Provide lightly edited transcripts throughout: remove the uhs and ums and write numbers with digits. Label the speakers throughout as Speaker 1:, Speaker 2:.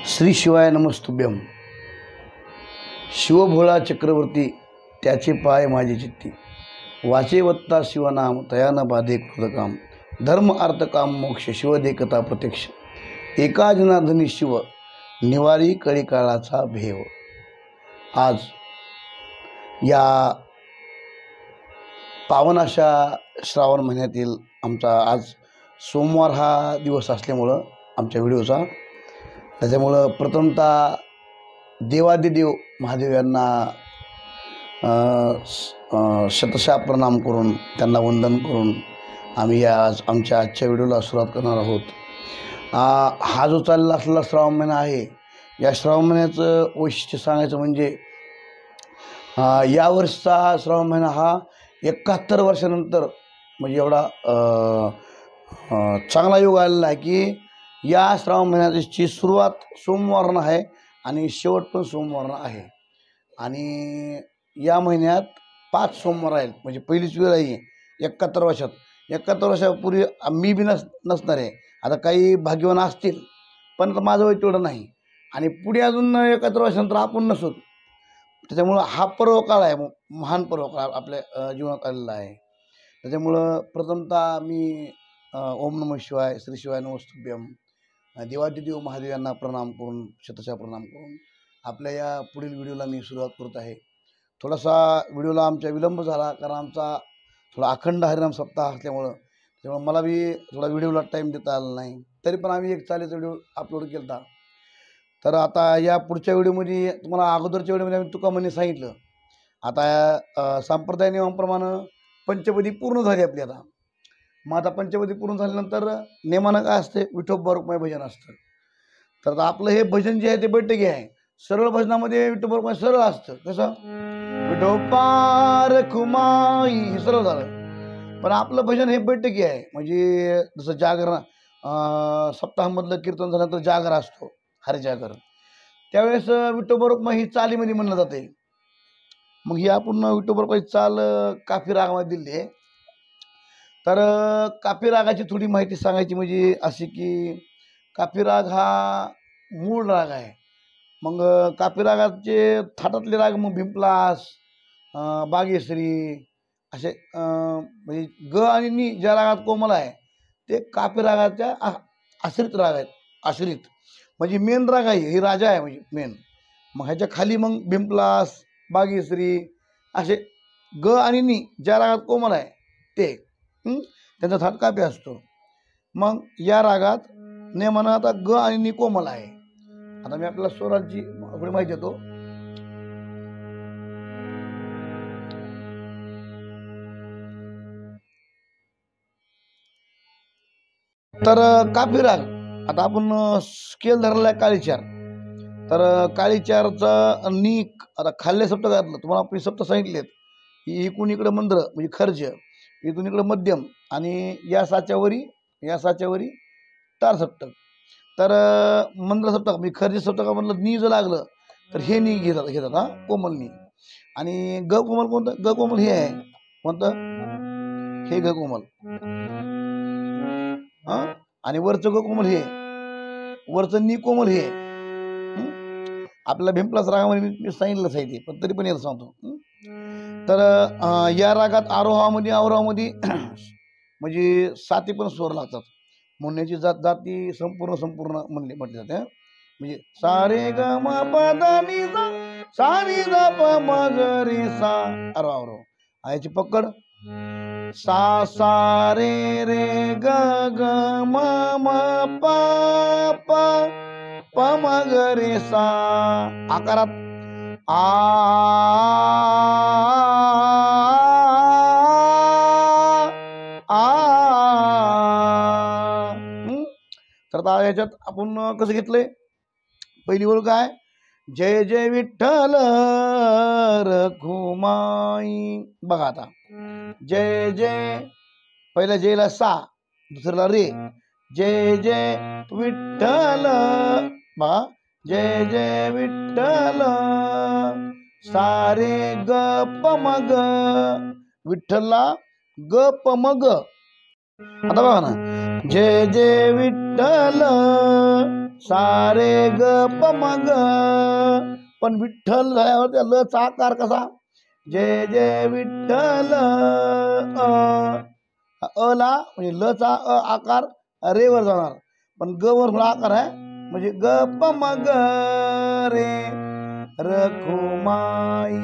Speaker 1: श्री शिवाय नमस्तुभ्यम. शिवभोळा चक्रवर्ती त्याचे पाय माझे चित्ती. वाचे वत्ता शिवनाम तयान बाधे क्रोधकाम. धर्म अर्थ काम मोक्ष शिव देखता प्रत्यक्ष. एका जनार्दनी शिव निवारी कळी काळाचा भेव. आज या पावन अशा श्रावण महिन्यातील आमचा आज सोमवार हा दिवस असल्यामुळं आमच्या व्हिडिओचा, त्याच्यामुळं प्रथमतः देवादिदेव महादेव यांना शतशः प्रणाम करून त्यांना वंदन करून आम्ही आज आमच्या आजच्या व्हिडिओला सुरुवात करणार आहोत. हा जो चाललेला असलेला श्रावण महिना आहे, या श्रावण महिन्याचं वैशिष्ट्य सांगायचं म्हणजे यावर्षीचा श्रावण महिना हा 71 वर्षानंतर म्हणजे एवढा चांगला योग आलेला आहे की या श्रावण महिन्याची सुरुवात सोमवारनं आहे आणि शेवट पण सोमवारनं आहे. आणि या महिन्यात 5 सोमवार आहेत. म्हणजे पहिलीच वेळ आहे 71 वर्षात. 71 वर्षापूर्वी मी बी नसणार आहे. आता काही भाग्यवान असतील, पण आता माझं वय तेवढं नाही आणि पुढे अजून 71 वर्षानंतर आपण नसू. त्याच्यामुळं हा पर्वकाळ आहे, महान पर्वकाळ आपल्या जीवनात आलेला आहे. त्याच्यामुळं प्रथमतः मी ओम नमः शिवाय, श्री शिवाय नमस्तुभ्यम, देवादिदेव महादेव यांना प्रणाम करून शतशः प्रणाम करून आपल्या या पुढील व्हिडिओला मी सुरुवात करत आहे. थोडासा व्हिडिओला आमचा विलंब झाला कारण आमचा थोडा अखंड हरिनाम सप्ताह असल्यामुळं, त्यामुळे मला बी थोडा व्हिडिओला टाईम देता आला नाही. तरी पण आम्ही एक चालीचा व्हिडिओ अपलोड केला. तर आता या पुढच्या व्हिडिओमध्ये तुम्हाला अगोदरच्या व्हिडिओमध्ये आम्ही तुकामणी सांगितलं. आता संप्रदाय नियमाप्रमाणे पंचपदी पूर्ण झाली आपली. मग आता पंचपदी पूर्ण झाल्यानंतर नेमानं काय असते, विठोबा रुक्माई भजन असतं. तर आता आपलं हे भजन जे आहे ते बैठकी आहे. सरळ भजनामध्ये विठोबा रुक्माई सरळ असतं. कसं विठोबा रुक्माई हे सरळ झालं. पण आपलं भजन हे बैठकी आहे. म्हणजे जसं जागरण सप्ताहामधलं कीर्तन झाल्यानंतर जागर असतो, हरिजागर. त्यावेळेस विठोबा रुक्माई ही चालीमध्ये म्हणलं जाते. मग ही आपण विठोबा रुक्माई चाल काफी रागामध्ये दिली आहे. तर काफी रागाची थोडी माहिती सांगायची म्हणजे अशी की काफी राग हा मूळ राग आहे. मग काफी रागाचे थाटातले राग मग भिंपलास, बागेश्री असे म्हणजे ग आणि नी ज्या रागात कोमल आहे ते काफी रागाच्या आश्रित राग आहेत. आश्रित म्हणजे मेन राग आहे, ही राजा आहे म्हणजे मेन. मग ह्याच्या खाली मग भिंपलास, बागेश्री असे ग आणि नी ज्या रागात कोमल आहे ते त्यांचा थाट काफी असतो. मग या रागात नेमानं आता ग आणि नी कोमल आहे. आता मी आपल्याला स्वरांची थोडी माहिती देतो. तर काफी राग आता आपण स्केल धरला आहे काळीचार. तर काळीचारचा नीक आता खाल्ले सप्त घातलं. तुम्हाला आपण सप्त सांगितलेत की इकडून इकडं मंद्र म्हणजे खर्ज, इथून इकडं मध्यम आणि या साच्यावरी तार सप्तक. तर मंद्र सप्तक म्हणजे खर्ज सप्तकामधलं नी जर लागलं तर हे नी घेतात कोमल नी. आणि ग कोमल कोणतं, ग कोमल हे आहे कोणतं, हे ग कोमल. आणि वरचं ग कोमल हे, वरचं नी कोमल हे. आपल्याला भिंपलाच रागामध्ये मी सांगितलंच आहे ते, पण तरी पण याला सांगतो. तर या रागात आरोहामध्ये अवरोहामध्ये म्हणजे 7 पण स्वर लागतात. म्हणण्याची जाती संपूर्ण म्हटले जाते. म्हणजे सारे ग म प द नि सा, सा नि द प म ग रे सा, आरोह. याची पकड सा सा रे रे ग ग म म प प प म ग रे सा. आकारात आ तर आता याच्यात आपण कसं घेतलंय, पहिली ओळ काय, जय जय विठ्ठल रखुमाई. बघा आता जय जय, पहिल्या जयला सा, दुसऱ्याला रे. जय जय विठ्ठल, बघा जय जय विठ्ठल, सारे ग प म ग, विठ्ठलला ग प म ग. आता बघा ना, जय जय विठ्ठल सारे ग प म ग. पण विठ्ठल झाल्यावर त्या ल चा आकार कसा? जय जय विठ्ठल. अ ला म्हणजे ल चा आकार रे वर जाणार, पण ग वर थोडा आकार आहे म्हणजे ग प म ग रे. रखुमाई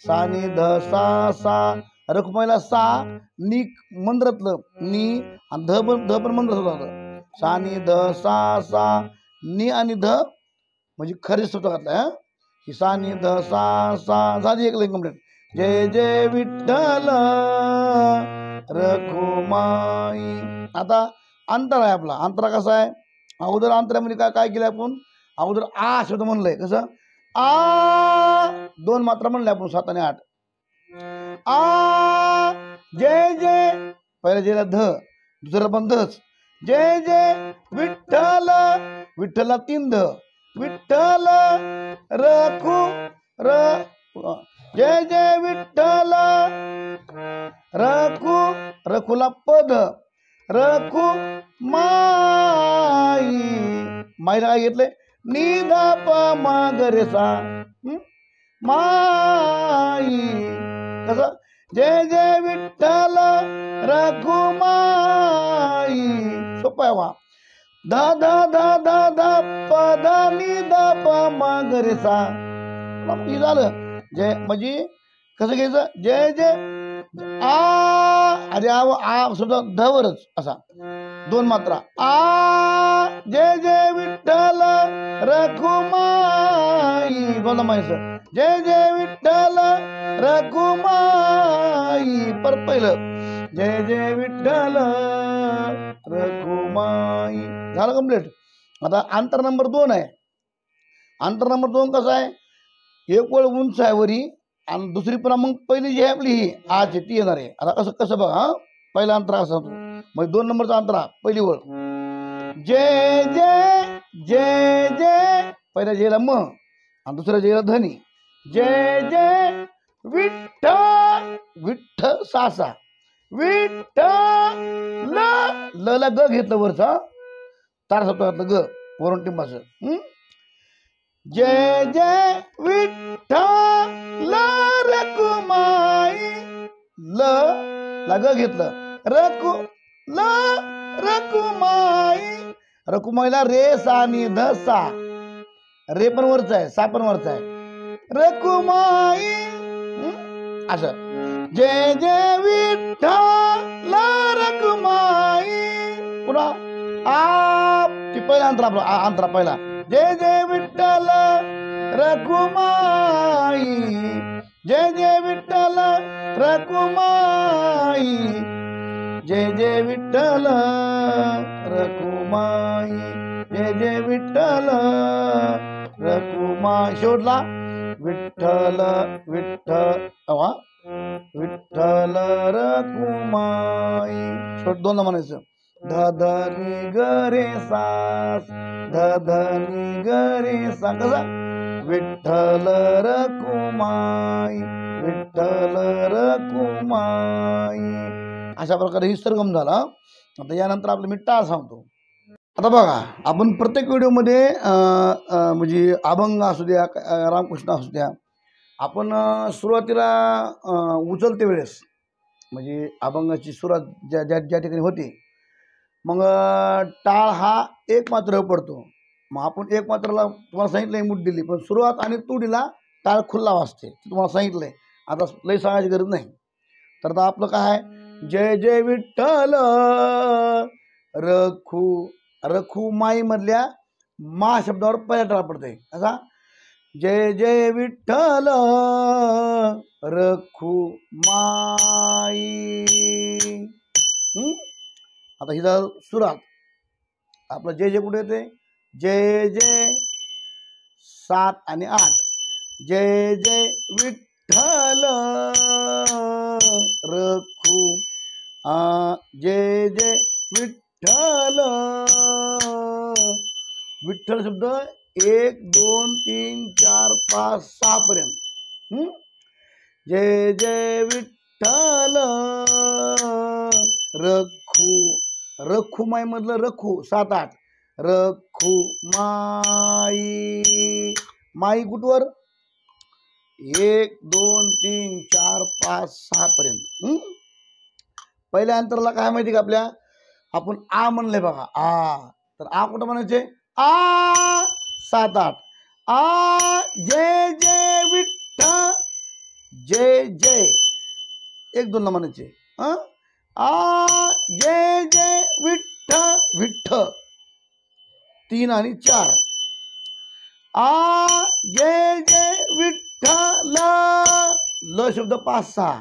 Speaker 1: सा नि ध सा सा. रखुमाईला सा नी मंद्रातलं नी आणि ध पण मंद्रात होतं. सा नि ध सा सा नी आणि ध म्हणजे खरे शब्द घातलाय. ही सा नि ध सा सा झाली एक लाईन कंप्लीट. जय जय विठ्ठल रखुमाई. आता अंतर आहे आपला. अंतरा कसा आहे? अगोदर अंतरामध्ये काय काय केलं आपण? अगोदर आ शब्द म्हणलंय. कसं? आ दोन मात्रा म्हणल्या आपण 7 आणि 8. आ जय जय पहिल्या जयला ध, दुसऱ्याला पण धच. जय जय विठ्ठल. विठ्ठलला 3 ध. विठ्ठल रखु र. जय जय विठ्ठल रखु. रखुला पद. रखु माई. माईला काय घेतलंय? निधा प म ग रे सा. माई कसं? जय जय विठ्ठल रखुमाई. सोपं आहे वा. ध ध ध ध ध प ध नि ध प म ग रे सा. हे झालं. जय म्हणजे कसं घ्यायचं? जय जय आ. अरे आ सुद्धा ध वरच असा 2 मात्रा. आ जय जय विठ्ठल रखुमाई. दोनदा म्हणायचं. जय जय विठ्ठल रखुमाई. परत पहिलं जय जय विठ्ठल रखुमाई. झालं कंप्लीट. आता अंतर नंबर 2 आहे. अंतर नंबर 2 कसं आहे? एक ओळ उंच आहे वरी आणि दुसरी पण मग पहिली जी आहे आपली ही आची ती येणार आहे. आता कसं कसं बघा. हा पहिला अंतरा कसा होतो म्हणजे 2 नंबरचा अंतरा. पहिली ओळ जय जय जय जय. पहिल्या जयला म आणि दुसऱ्या जयला धनी. जय जय विठ्ठल. विठ्ठल सा सा. विठ्ठल ल ला ग घेतलं वरचा तार सप्ताहातलं ग वरून टिंबाचं. जय जय विठ्ठल रखुमाई. ल ला ग घेतलं. रखु ल रखुमाई. रखुमाईला रे सा नि ध सा. रे पण वरचा आहे, सा पण वरचा आहे. रखुमाई असं. जय जय विठ्ठल रखुमाई. पुन्हा आ ती पहिला अंतरा आपला अंतरा पहिला. जय जय विठ्ठल रखुमाई. जय जय विठ्ठल रखुमाई. जय जय विठ्ठल रखुमाई. जय जय विठ्ठल रखुमाई. शेवटला विठ्ठल विठ्ठल विठ्ठल रखुमाई. शेवट 2दा म्हणायचं. ध ध नि ग रे सा. ध ध नि ग रे सा. कसं? विठ्ठल रखुमाई. विठ्ठल रखुमाई. अशा प्रकारे ही सरगम झाला. आता यानंतर आपलं मी टाळ सांगतो. आता बघा आपण प्रत्येक व्हिडिओमध्ये म्हणजे अभंग असू द्या रामकृष्ण असू द्या आपण सुरुवातीला उचलते वेळेस म्हणजे अभंगाची सुरुवात ज्या ज्या ज्या ठिकाणी होते मग टाळ हा एक मात्र पडतो. मग आपण एक मात्राला तुम्हाला सांगितलंय मूठ दिली पण सुरुवात आणि तुडीला टाळ खुल्ला वाजते तुम्हाला सांगितलंय. आता लई सांगायची गरज नाही. तर आता आपलं काय आहे जय जय विठ्ठल रखू. रखुमाई मधल्या मा शब्दावर पहिला टाळ पडतंय असा जय जय विठ्ठल रखुमाई. आता हिचा सुरात आपलं जय जय कुठे येते जय जय 7 आणि 8. जय जय विठ्ठल रखू. जय जय विठ्ठल. विठ्ठल शब्द 1 2 3 4 5 6 पर्यंत. जय जय विठ्ठल रखू. रखुमाई मधलं रखू 7 8 रखुमाई. माई कुठवर 1 2 3 4 5 6 पर्यंत. पहिल्या अंतराला काय माहिती का आपल्या, आपण आ म्हणले बघा आ, तर आ कुठं म्हणायचे आ 7 8. आ जय जय विठ्ठल जय जय 1 2 ला म्हणायचे. आ जय जय विठ्ठल विठ्ठल 3 आणि 4. आ जय जय विठ्ठल ल शब्द 5 6.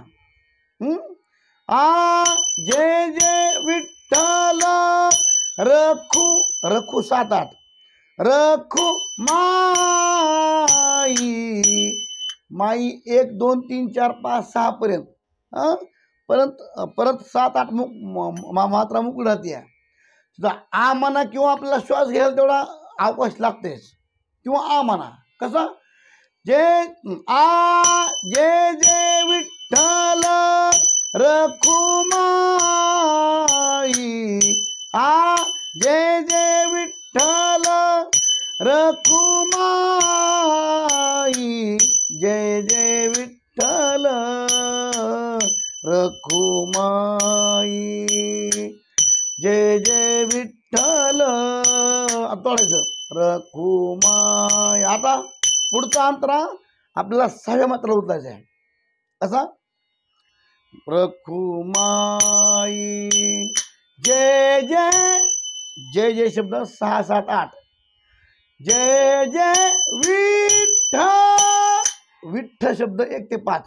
Speaker 1: आ जय जय विठ्ठल रखू रखू 7 8. रखू माई माई 1 2 3 4 5 6 पर्यंत. परत 7 8 मात्रा मुकली राहते. आ म्हणा किंवा आपल्याला श्वास घ्यायला तेवढा अवकाश लागतेच, किंवा आ म्हणा कसं जय आ जय जय विठ्ठल रखुमाई. आ जय जय विठ्ठल रखुमाई. जय जय विठ्ठल रखुमाई. जय जय विठ्ठल तोडायचं रखुमाई. आता पुढचा अंतरा आपल्याला 6व्या मात्रा उचलायचा आहे. कसा रखुमाई. जय जय जय जय शब्द 6 7 8. जय जय विठ्ठल विठ्ठल शब्द 1 ते 5.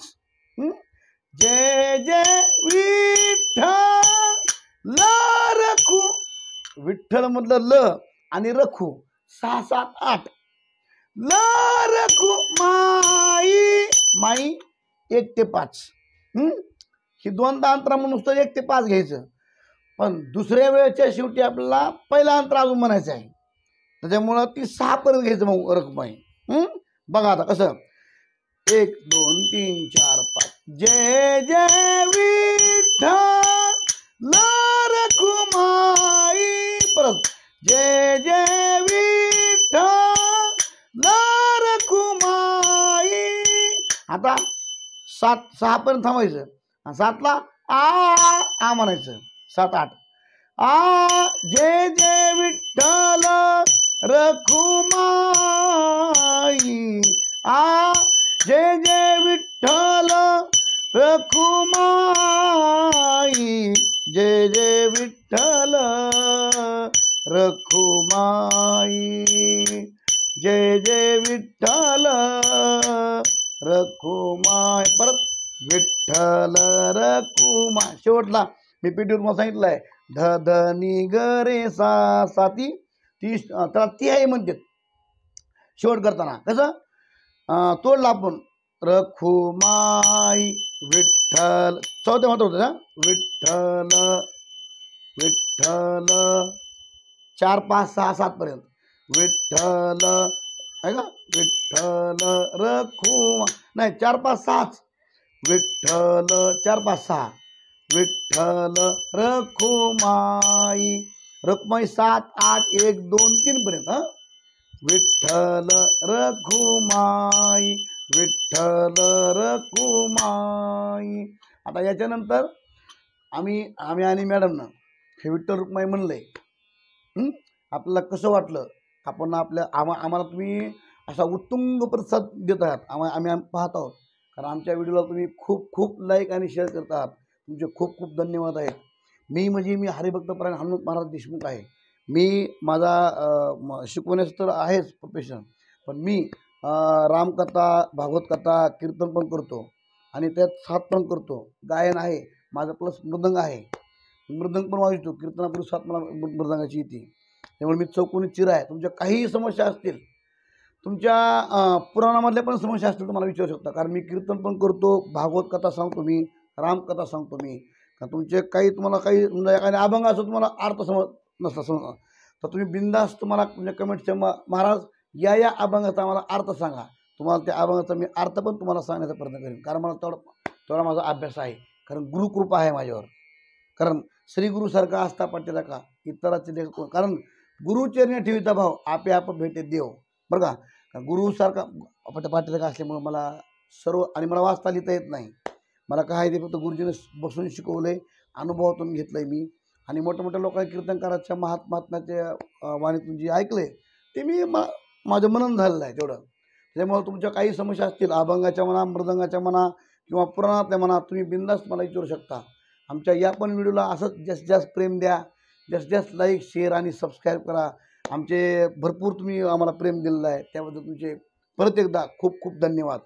Speaker 1: जय जय विठ्ठल ल रखू विठ्ठल मधलं ल आणि रखू 6 7 8. ल रखू माई माई 1 ते 5. ही 2दा अंतरा म्हणून नुसतं 1 ते 5 घ्यायचं, पण दुसऱ्या वेळेच्या शेवटी आपल्याला पहिला अंतर अजून म्हणायचं आहे, त्याच्यामुळं ती 6 पर्यंत घ्यायचं मग रखुमाई. बघा आता कसं 1 2 3 4 5. जय जय विठ्ठल रखुमाई. परत जय जय विठ्ठल रखुमाई. आता 6 पर्यंत थांबायचं, 7 ला आ म्हणायचं 7 8. आ जय जय विठ्ठल रखुमाई. आ जय जय विठ्ठल रखुमाई. जय जय विठ्ठल रखुमाई. जय जय विठ्ठल रखुमाई. परत विठ्ठल रखुमाई. शेवटला मी पीटीवर मला सांगितलंय ध ध नि ग रे सा साती ती त्याला ती आहे म्हणतात शेवट करताना. कसं तोडला आपण रखुमाई विठ्ठल 4थ्या मात्र होतं. विठ्ठल विठ्ठल 4 5 6 7 पर्यंत. विठ्ठल आहे का विठ्ठल रखुमा नाही 4 5 6. विठ्ठल 4 5 6. विठ्ठल रखुमाई. रखुमाई 7 8 1 2 3 पर्यंत. विठ्ठल रखुमाई. विठ्ठल रखुमाई. आता याच्यानंतर आम्ही आणि मॅडमनं हे विठ्ठल रखुमाई म्हणलंय. आपल्याला कसं वाटलं, आपण आम्हाला तुम्ही असा उत्तुंग प्रतिसाद देत आहात. आम्ही पाहत आहोत, कारण आमच्या व्हिडिओला तुम्ही खूप खूप लाईक आणि शेअर करत आहात. तुमचे खूप खूप धन्यवाद आहेत. मी हरिभक्तपरायण हनुमंत महाराज देशमुख आहे. मी माझा शिकवण्याचं तर आहेच प्रोफेशन, पण मी रामकथा भागवत कथा कीर्तन पण करतो आणि त्यात साथ पण करतो. गायन आहे माझं, प्लस मृदंग आहे. मृदंग पण वाजवतो. कीर्तनापूर्वी साथ मला मृदंगाची येते. त्यामुळे मी चौकोनी चिरा आहे. तुमच्या काहीही समस्या असतील, तुमच्या पुराणामधल्या पण समस्या असतील तर मला विचारू शकता, कारण मी कीर्तन पण करतो, भागवत कथा सांगतो, मी रामकथा सांगतो. मी तुमचे तुम्हाला काही म्हणजे एखादा अभंग असो तुम्हाला अर्थ नसला तर तुम्ही बिंदास तुम्हाला तुमच्या कमेंटच्या महाराज या अभंगाचा आम्हाला अर्थ सांगा. तुम्हाला त्या अभंगाचा मी अर्थ पण तुम्हाला सांगण्याचा प्रयत्न करेन, कारण मला तेवढा माझा अभ्यास आहे. कारण गुरुकृपा आहे माझ्यावर. कारण श्री गुरुसारखा असता पटेला का इतराचे लेख, कारण गुरुचरणी ठेविता भाव आपे आप भेटे देव. बरं का, गुरुसारखा पाठीराखा असल्यामुळं मला सर्व, आणि मला वाचता लिहिता येत नाही, मला काय ते फक्त गुरुजीने बसून शिकवलंय, अनुभवातून घेतलंय मी. आणि मोठ्या मोठ्या लोकांनी कीर्तनकाराच्या महात्म्याच्या वाणीतून जे ऐकलंय ते मी माझं मनन झालेलं आहे तेवढं. त्यामुळे तुमच्या काही समस्या असतील, अभंगाच्या म्हणा, मृदंगाच्या म्हणा, किंवा पुराणातल्या म्हणा, तुम्ही बिनधास्त मला विचारू शकता. आमच्या या पण व्हिडिओला असंच जास्तीत जास्त प्रेम द्या, जास्तीत जास्त लाईक, शेअर आणि सबस्क्राईब करा. आमचे भरपूर तुम्ही आम्हाला प्रेम दिलेलं आहे, त्याबद्दल तुमचे परत एकदा खूप खूप धन्यवाद.